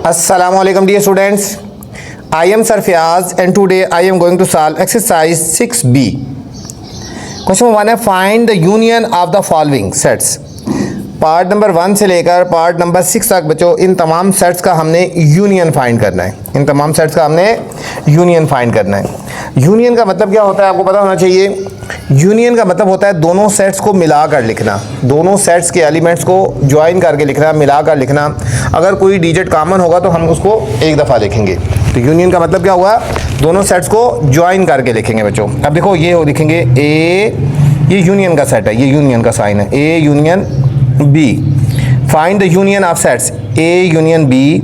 Assalamualaikum dear students, I am Sir Fiaz and today I am going to solve exercise 6b. Question number 1 है find the union of the following sets. Part number 1 से लेकर part number 6 तक बच्चों इन तमाम sets का हमने union find करना है। इन तमाम सेट्स का हमने यूनियन फाइंड करना है। यूनियन का मतलब क्या होता है आपको पता होना चाहिए। यूनियन का मतलब होता है दोनों सेट्स को मिलाकर लिखना, दोनों सेट्स के एलिमेंट्स को ज्वाइन करके लिखना, मिलाकर लिखना। अगर कोई डिजिट कॉमन होगा तो हम उसको एक दफ़ा लिखेंगे। तो यूनियन का मतलब क्या हुआ, दोनों सेट्स को ज्वाइन करके लिखेंगे बच्चों। अब देखो ये हो लिखेंगे ए, ये यूनियन का सेट है, ये यूनियन का साइन है, A union B. Find the union of sets A union B.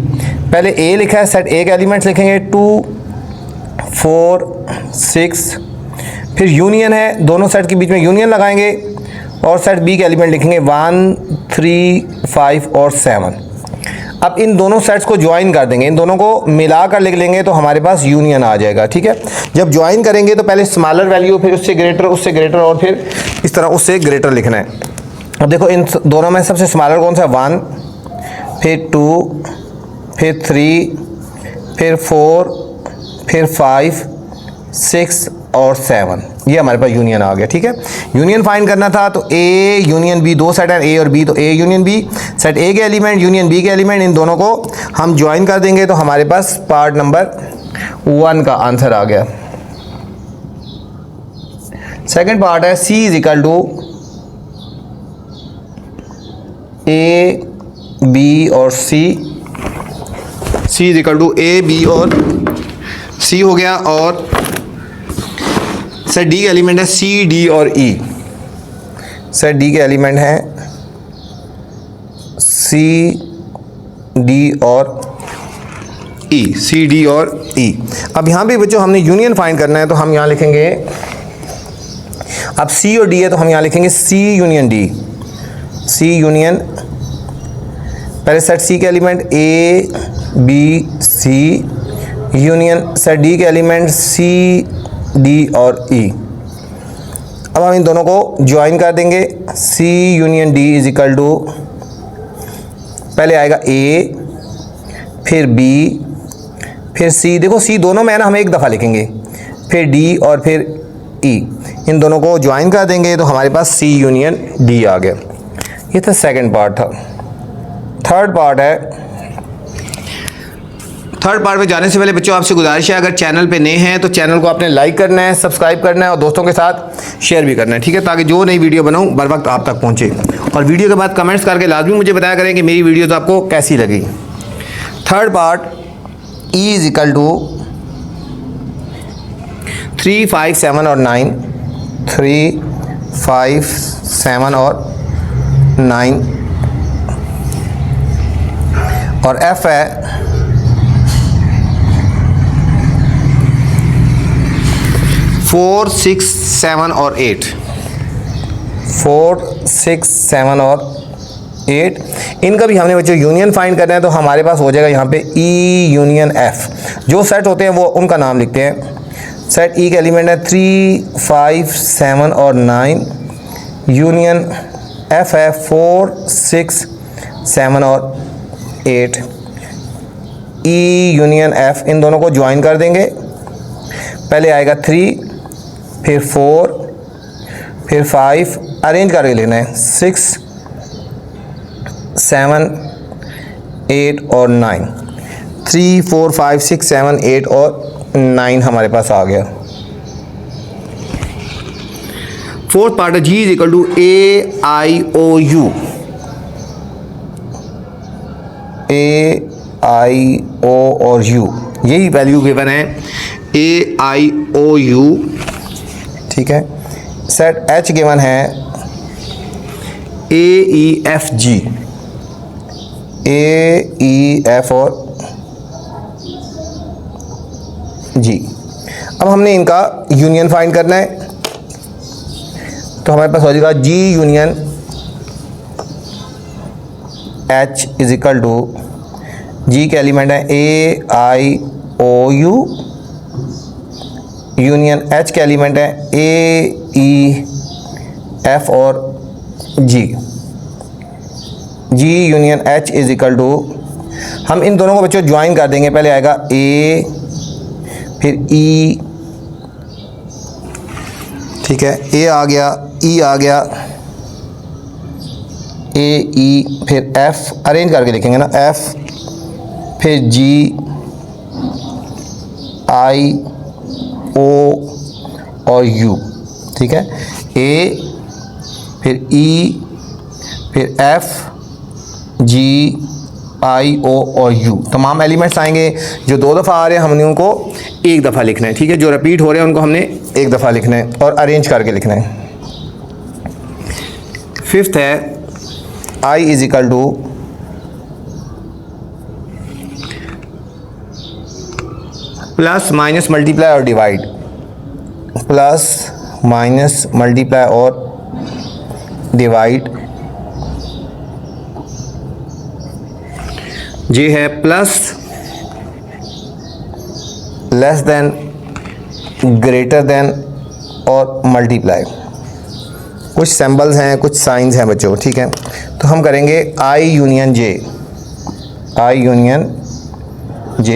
पहले ए लिखा है, सेट ए के एलिमेंट्स लिखेंगे 2, 4, 6। फिर यूनियन है, दोनों सेट के बीच में यूनियन लगाएंगे और सेट बी के एलिमेंट लिखेंगे 1, 3, 5 और 7। अब इन दोनों सेट्स को ज्वाइन कर देंगे, इन दोनों को मिलाकर लिख लेंगे तो हमारे पास यूनियन आ जाएगा। ठीक है, जब ज्वाइन करेंगे तो पहले स्मॉलर वैल्यू, फिर उससे ग्रेटर और फिर इस तरह उससे ग्रेटर लिखना है। अब देखो इन दोनों में सबसे स्मॉलर कौन सा है, 1, फिर 2, फिर 3, फिर 4, फिर 5, 6 और 7। ये हमारे पास यूनियन आ गया। ठीक है, यूनियन फाइंड करना था तो ए यूनियन बी, दो सेट है ए और बी, तो A union B, set A के एलिमेंट यूनियन बी के एलिमेंट, इन दोनों को हम ज्वाइन कर देंगे तो हमारे पास पार्ट नंबर 1 का आंसर आ गया। सेकंड पार्ट है C is equal to A B और C is equal to A B और सी हो गया। और सेट डी के एलिमेंट है सी डी और ई। सेट डी के एलिमेंट है सी डी और ई, सी डी और ई। अब यहाँ पे बच्चों हमने यूनियन फाइंड करना है तो हम यहाँ लिखेंगे, अब सी और डी है तो हम यहाँ लिखेंगे C union D, C union. पहले सेट सी के element A B C union set D के एलिमेंट सी डी और ई। अब हम इन दोनों को ज्वाइन कर देंगे, C union D is equal to, पहले आएगा ए, फिर बी, फिर सी। देखो सी दोनों में है ना, हम एक दफ़ा लिखेंगे, फिर डी और फिर ई। इन दोनों को ज्वाइन कर देंगे तो हमारे पास सी यूनियन डी आ गया। ये था सेकंड पार्ट था। थर्ड पार्ट है, थर्ड पार्ट में जाने से पहले बच्चों आपसे गुजारिश है, अगर चैनल पे नए हैं तो चैनल को आपने लाइक करना है, सब्सक्राइब करना है और दोस्तों के साथ शेयर भी करना है। ठीक है, ताकि जो नई वीडियो बनाऊं बर वक्त आप तक पहुंचे। और वीडियो के बाद कमेंट्स करके लाजमी मुझे बताया करें कि मेरी वीडियोस आपको कैसी लगी। Third part E is equal to 3, 5, 7 और 9, 3, 5, 7 और 9। और एफ है 4, 6, 7 और 8, 4, 6, 7 और 8। इनका भी हमने बच्चों यूनियन फाइंड करना है तो हमारे पास हो जाएगा यहाँ पे ई यूनियन एफ। जो सेट होते हैं वो उनका नाम लिखते हैं। सेट ई के एलिमेंट है 3, 5, 7 और 9, यूनियन एफ है 4, 6, 7 और 8। ई यूनियन एफ, इन दोनों को ज्वाइन कर देंगे। पहले आएगा 3, फिर 4, फिर 5, अरेंज करके लेना है 6, 7, 8 और 9। 3, 4, 5, 6, 7, 8 और 9 हमारे पास आ गया। फोर्थ पार्ट है G is equal to A I O U, A I O और यू, यही वैल्यू गिवन है ए आई ओ यू। ठीक है, सेट एच गिवन है A E F G, A E F और जी। अब हमने इनका यूनियन फाइंड करना है तो हमारे पास हो जाएगा G union H is equal to, G के एलिमेंट है A I O U, union H के एलिमेंट है ए ई एफ और G. G union H is equal to, हम इन दोनों को बच्चों ज्वाइन कर देंगे। पहले आएगा A, फिर E, ठीक है, A आ गया, E आ गया, A E, फिर F, अरेंज करके लिखेंगे ना, F, फिर G I O और U, ठीक है, A, फिर E, फिर F, G I O और U, तमाम एलिमेंट्स आएंगे। जो 2 दफ़ा आ रहे हैं हमने उनको 1 दफ़ा लिखना है, ठीक है, जो रिपीट हो रहे हैं उनको हमने 1 दफ़ा लिखना है और अरेंज करके लिखना है। फिफ्थ है I is equal two plus minus multiply और डिवाइड, प्लस माइनस मल्टीप्लाई और डिवाइड। जी है plus, less than, greater than और मल्टीप्लाई। कुछ सिंबल्स हैं, कुछ साइंस हैं बच्चों, ठीक है। तो हम करेंगे I union J, I union J,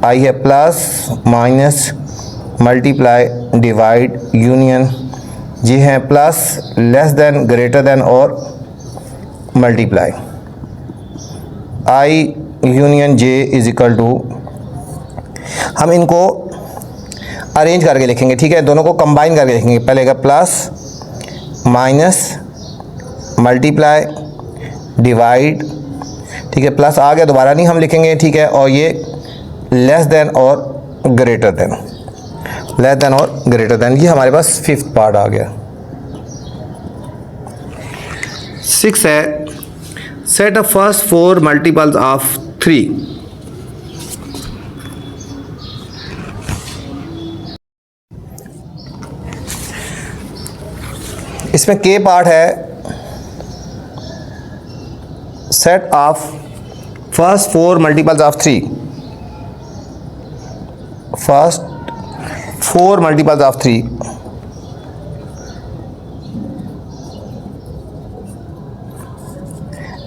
I है plus minus multiply divide union, J है plus less than greater than और multiply. I union J is equal to, हम इनको अरेंज करके लिखेंगे, ठीक है, दोनों को कंबाइन करके लिखेंगे। पहले का प्लस माइनस मल्टीप्लाई डिवाइड, ठीक है, प्लस आ गया, दोबारा नहीं हम लिखेंगे, ठीक है, और ये लेस देन और ग्रेटर देन, लेस देन और ग्रेटर देन, ये हमारे पास फिफ्थ पार्ट आ गया। 6 है set of first 4 multiples of 3। इसमें के पार्ट है set of first 4 multiples of 3, first 4 multiples of 3।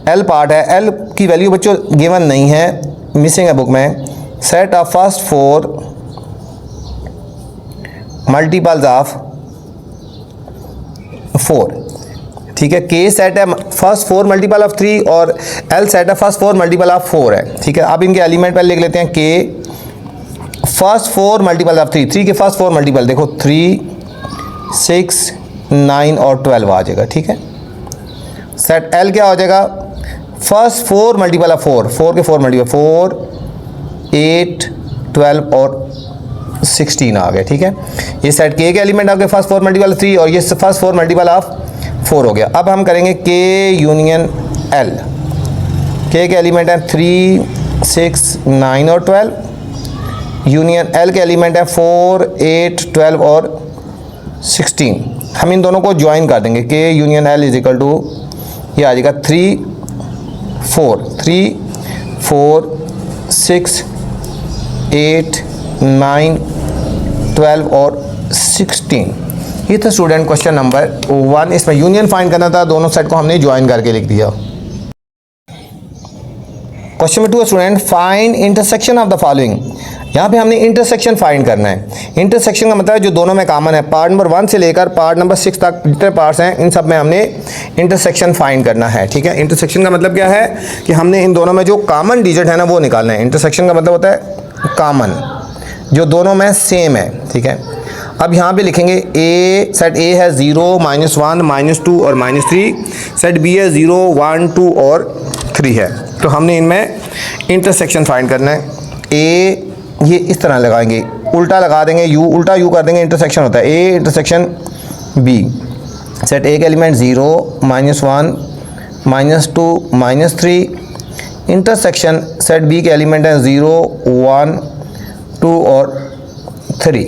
L part है, एल की वैल्यू बच्चों गिवन नहीं है, मिसिंग है बुक में। Set of first 4 multiples of 4, ठीक है, के सेट है फर्स्ट 4 मल्टीपल ऑफ 3 और एल सेट है फर्स्ट 4 मल्टीपल ऑफ 4 है, ठीक है। अब इनके एलिमेंट पहले लिख लेते हैं। के फर्स्ट 4 मल्टीपल ऑफ 3, 3 के फर्स्ट 4 मल्टीपल देखो 3, 6, 9 और 12 आ जाएगा, ठीक है। सेट एल क्या हो जाएगा, फर्स्ट 4 मल्टीपल ऑफ 4, 4 के 4 मल्टीपल 4, 8, 12 और 16 आ गए, ठीक है। ये सेट के एलिमेंट आपके फर्स्ट 4 मल्टीपल 3 और ये फर्स्ट 4 मल्टीपल ऑफ 4 हो गया। अब हम करेंगे के यूनियन एल, के एलिमेंट है 3, 6, 9 और 12, यूनियन एल के एलिमेंट है 4, 8, 12 और 16। हम इन दोनों को ज्वाइन कर देंगे। K union L is equal to, ये आ जाएगा 3, 4, 3, 4, 6, 8, 9, 12 और 16। ये था स्टूडेंट क्वेश्चन नंबर 1। इसमें यूनियन फाइंड करना था, दोनों सेट को हमने ज्वाइन करके लिख दिया। Question number 2 student, find intersection of the following. यहाँ पे हमने इंटरसेक्शन फाइंड करना है। इंटरसेक्शन का मतलब है जो दोनों में कॉमन है। पार्ट नंबर 1 से लेकर पार्ट नंबर 6 तक जितने पार्ट्स हैं इन सब में हमने इंटरसेक्शन फाइंड करना है, ठीक है। इंटरसेक्शन का मतलब क्या है कि हमने इन दोनों में जो कॉमन डिजिट है ना वो निकालना है। इंटरसेक्शन का मतलब होता है कॉमन, जो दोनों में सेम है, ठीक है। अब यहाँ पे लिखेंगे ए, सेट ए है 0, -1, -2 और -3, सेट बी है 0, 1, 2 और 3 है। तो हमने इनमें इंटरसेक्शन फाइंड करना है। ए ये इस तरह लगाएंगे, उल्टा लगा देंगे, यू उल्टा यू कर देंगे, इंटरसेक्शन होता है A intersection B. Set A के एलिमेंट 0, -1, -2, -3, इंटरसेक्शन सेट बी के एलिमेंट है 0, 1, 2 और 3,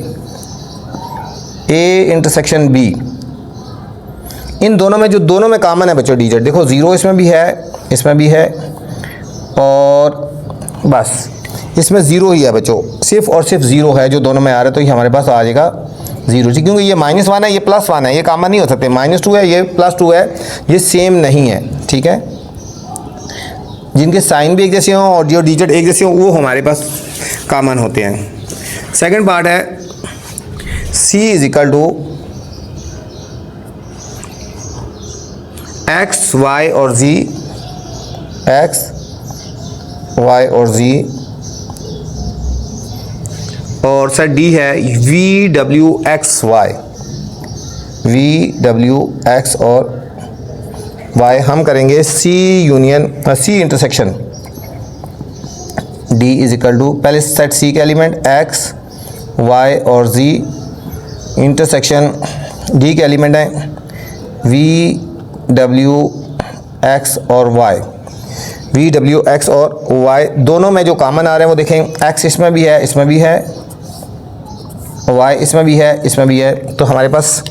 ए इंटरसेक्शन बी। इन दोनों में जो दोनों में कॉमन है बच्चों डिजिट, देखो 0 इसमें भी है, इसमें भी है और बस इसमें 0 ही है बच्चों, सिर्फ और सिर्फ 0 है जो दोनों में आ रहा है। तो ये हमारे पास आ जाएगा 0, ठीक, क्योंकि ये -1 है, ये +1 है, ये कॉमन नहीं हो सकते। -2 है, ये +2 है, ये सेम नहीं है, ठीक है। जिनके साइन भी एक जैसे हों और जो डिजिट एक जैसे हों वो हमारे पास कॉमन होते हैं। सेकंड पार्ट है C is equal to X Y और Z, एक्स वाई और Z, और सर D है VW X और Y। हम करेंगे C intersection D is equal to, पहले सेट C के एलिमेंट X Y और Z, इंटरसेक्शन D के एलिमेंट हैं VW X और Y। VW X और Y दोनों में जो कॉमन आ रहे हैं वो देखें, X इसमें भी है, इसमें भी है, Y इसमें भी है, इसमें भी है, तो हमारे पास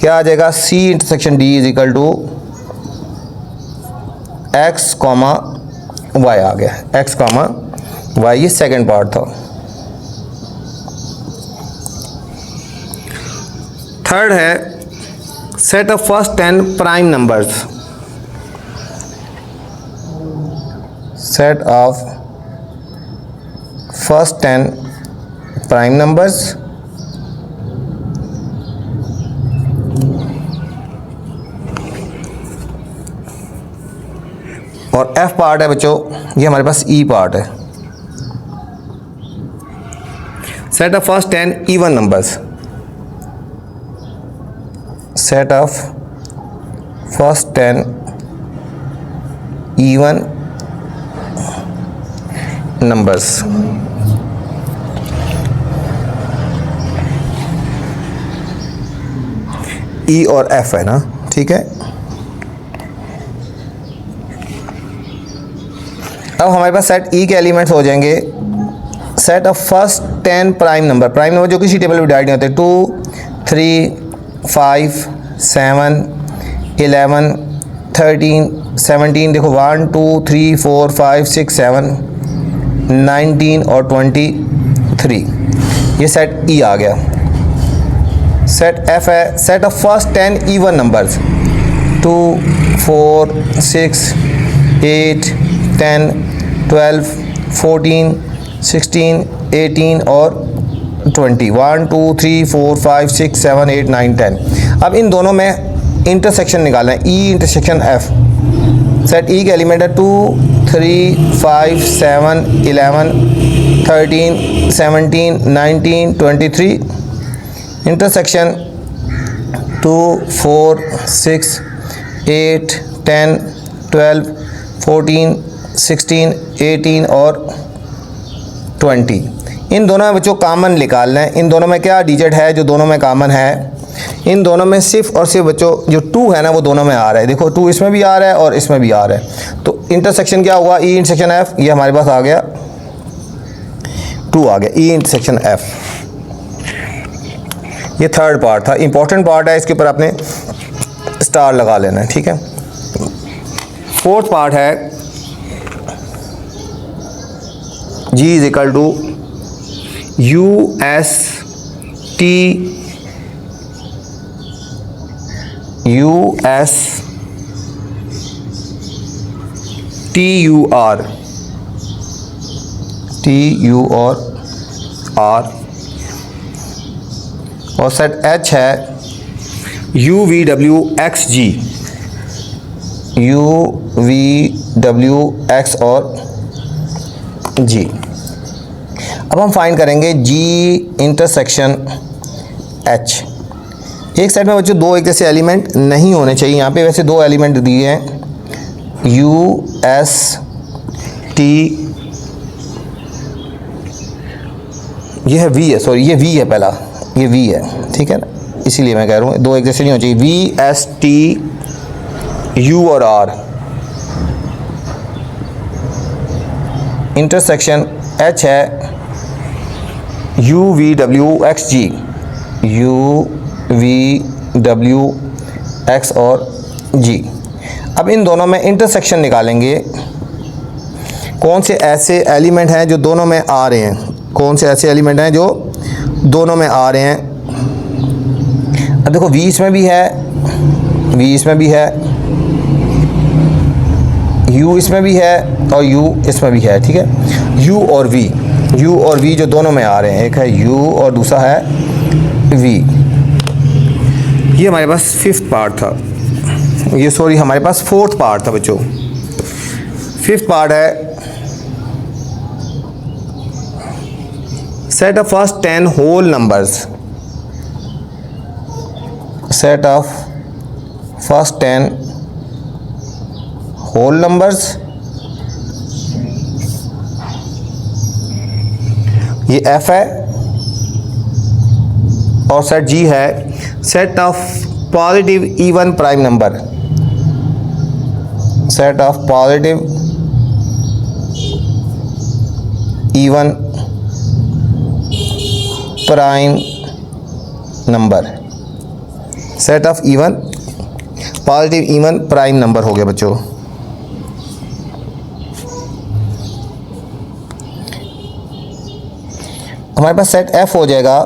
क्या आ जाएगा, C intersection D is equal to X, Y आ गया, X, Y। ये सेकंड पार्ट था। थर्ड है set of first 10 prime numbers, set of first 10 prime numbers. और F पार्ट है बच्चों, ये हमारे पास E पार्ट है, set of first 10 even numbers, set of first 10 even numbers. E और F है ना, ठीक है। अब हमारे पास सेट E के एलिमेंट्स हो जाएंगे set of first 10 prime number जो किसी टेबल में डिवाइड नहीं होते, 2 3 5 7 11 13 17, देखो 1 2 3 4 5 6 7 19 और 23, ये सेट E आ गया। सेट F है set of first 10 even numbers, 2 4 6 8 10 12 14 16 18 और 20, 1 2 3 4 5 6 7 8 9 10। अब इन दोनों में इंटरसेक्शन निकालना है, E intersection F। Set E के एलिमेंट है 2 3 5 7 11 13 17 19 23, इंटरसेक्शन 2 4 6 8 10 12 14 16 18 और 20। इन दोनों में बच्चों कॉमन निकालना है। इन दोनों में क्या डिजिट है जो दोनों में कॉमन है, इन दोनों में सिर्फ और सिर्फ बच्चों जो 2 है ना वो दोनों में आ रहा है। देखो 2 इसमें भी आ रहा है और इसमें भी आ रहा है, तो इंटरसेक्शन क्या हुआ, E इंटरसेक्शन F, ये हमारे पास आ गया 2 आ गया, E इंटरसेक्शन F। ये थर्ड पार्ट था, इंपॉर्टेंट पार्ट है, इसके ऊपर आपने स्टार लगा लेना है, ठीक है। फोर्थ पार्ट है G is equal to TU और और सेट H है UVWX और G। अब हम फाइंड करेंगे G इंटरसेक्शन H। एक साइड में बच्चों 2 एक जैसे एलिमेंट नहीं होने चाहिए, यहाँ पे वैसे 2 एलिमेंट दिए हैं UST, ये है V है, सॉरी ये V है, पहला ये V है, ठीक है ना, इसीलिए मैं कह रहा हूँ 2 एक जैसे नहीं होने चाहिए। VST U और R, इंटरसेक्शन H है UVWXG, UVWX और G। अब इन दोनों में इंटरसेक्शन निकालेंगे, कौन से ऐसे एलिमेंट हैं जो दोनों में आ रहे हैं, कौन से ऐसे एलिमेंट हैं जो दोनों में आ रहे हैं। अब देखो V इसमें भी है, V इसमें भी है, U इसमें भी है और U इसमें भी है, ठीक है। U और V जो दोनों में आ रहे हैं, एक है U और दूसरा है V। ये हमारे पास फिफ्थ पार्ट था, ये सॉरी हमारे पास फोर्थ पार्ट था बच्चों। फिफ्थ पार्ट है set of first 10 whole numbers. Set of first 10 whole numbers, ये F है और सेट G है set of positive even prime number. Set of positive even prime number. Set of even positive even prime number हो गया बच्चों। हमारे पास set F हो जाएगा,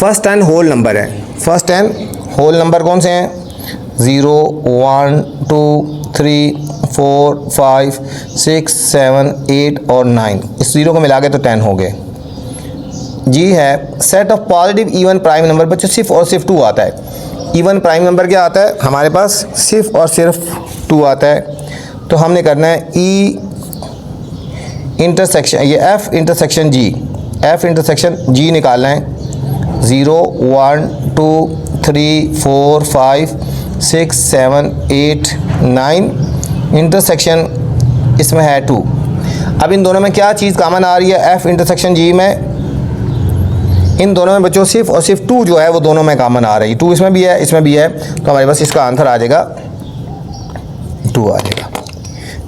फर्स्ट 10 होल नंबर है। फर्स्ट 10 होल नंबर कौन से हैं? 0 1 2 3 4 5 6 7 8 और 9, इस ज़ीरो को मिला के तो 10 हो गए। जी है set of positive even prime number, बच्चों सिर्फ और सिर्फ 2 आता है। इवन प्राइम नंबर क्या आता है हमारे पास? सिर्फ और सिर्फ 2 आता है। तो हमने करना है E इंटरसेक्शन, ये F intersection G, F intersection G निकालना है। 0 1 2 3 4 5 6 7 8 9 इंटरसेक्शन इसमें है 2। अब इन दोनों में क्या चीज़ कॉमन आ रही है? F इंटरसेक्शन G में इन दोनों में बच्चों सिर्फ और सिर्फ 2 जो है वो दोनों में कॉमन आ रही है। 2 इसमें भी है इसमें भी है, तो हमारे पास इसका आंसर आ जाएगा 2 आ जाएगा।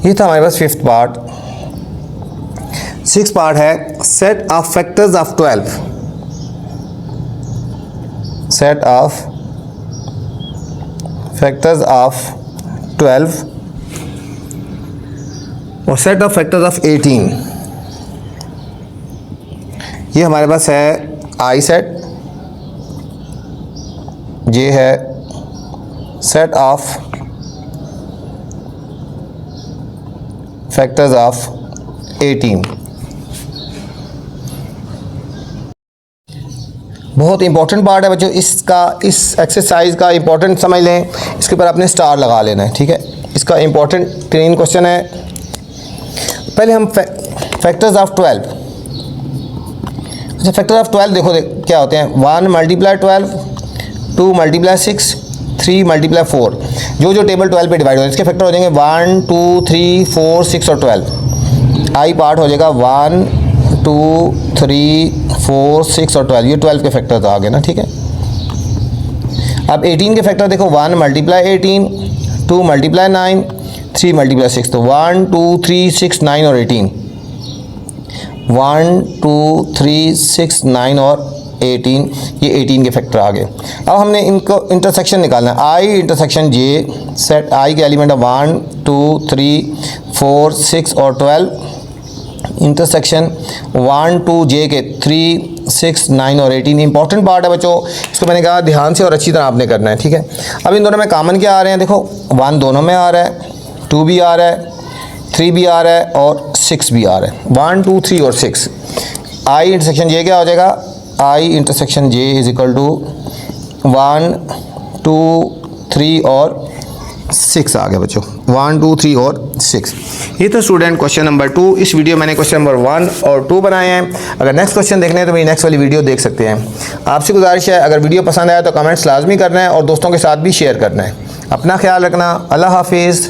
ये था हमारे पास फिफ्थ पार्ट। सिक्स्थ पार्ट है set of factors of 12। Set of factors of 12 और सेट ऑफ फैक्टर्स ऑफ 18। ये हमारे पास है I सेट, ये है सेट ऑफ फैक्टर्स ऑफ 18। बहुत इंपॉर्टेंट पार्ट है बच्चों इसका, इस एक्सरसाइज का इंपॉर्टेंट समझ लें, इसके ऊपर आपने स्टार लगा लेना है, ठीक है। इसका इंपॉर्टेंट 3 क्वेश्चन है। पहले हम फैक्टर्स ऑफ 12। अच्छा फैक्टर ऑफ 12 देखो क्या होते हैं? 1 मल्टीप्लाई 12, 2 मल्टीप्लाई 6, 3 मल्टीप्लाई 4। जो टेबल 12 पे डिवाइड हो इसके फैक्टर हो जाएंगे 1 2 3 4 6 और 12। आई पार्ट हो जाएगा 1 2 3 4 6 और 12। ये 12 के फैक्टर्स आ गए ना, ठीक है। अब 18 के फैक्टर देखो 1 मल्टीप्लाई 18, 2 मल्टीप्लाई 9, 3 मल्टीप्लाई 6। तो 1 2 3 6 9 और 18। 1 2 3 6 9 और 18, ये 18 के फैक्टर आ गए। अब हमने इनको इंटरसेक्शन निकालना है। आई इंटरसेक्शन जे, सेट आई के एलिमेंट है 1 2 3 4 6 और 12। इंटरसेक्शन 1 2 जे के 3 6 9 और 18। इंपॉर्टेंट पार्ट है बच्चों, इसको मैंने कहा ध्यान से और अच्छी तरह आपने करना है, ठीक है। अब इन दोनों में कॉमन क्या आ रहे हैं? देखो 1 दोनों में आ रहा है, 2 भी आ रहा है, 3 भी आ रहा है और 6 भी आ रहा है। 1 2 3 और 6। आई इंटरसेक्शन जे क्या हो जाएगा? I intersection J is equal to 1 2 3 और 6 आ गया बच्चों। 1 2 3 और 6। ये तो स्टूडेंट क्वेश्चन नंबर 2। इस वीडियो मैंने क्वेश्चन नंबर 1 और 2 बनाए हैं। अगर नेक्स्ट क्वेश्चन देखने हैं तो मेरी नेक्स्ट वाली वीडियो देख सकते हैं। आपसे गुजारिश है अगर वीडियो पसंद आया तो कमेंट्स लाजमी करना है और दोस्तों के साथ भी शेयर करना है। अपना ख्याल रखना। अल्लाह हाफिज़।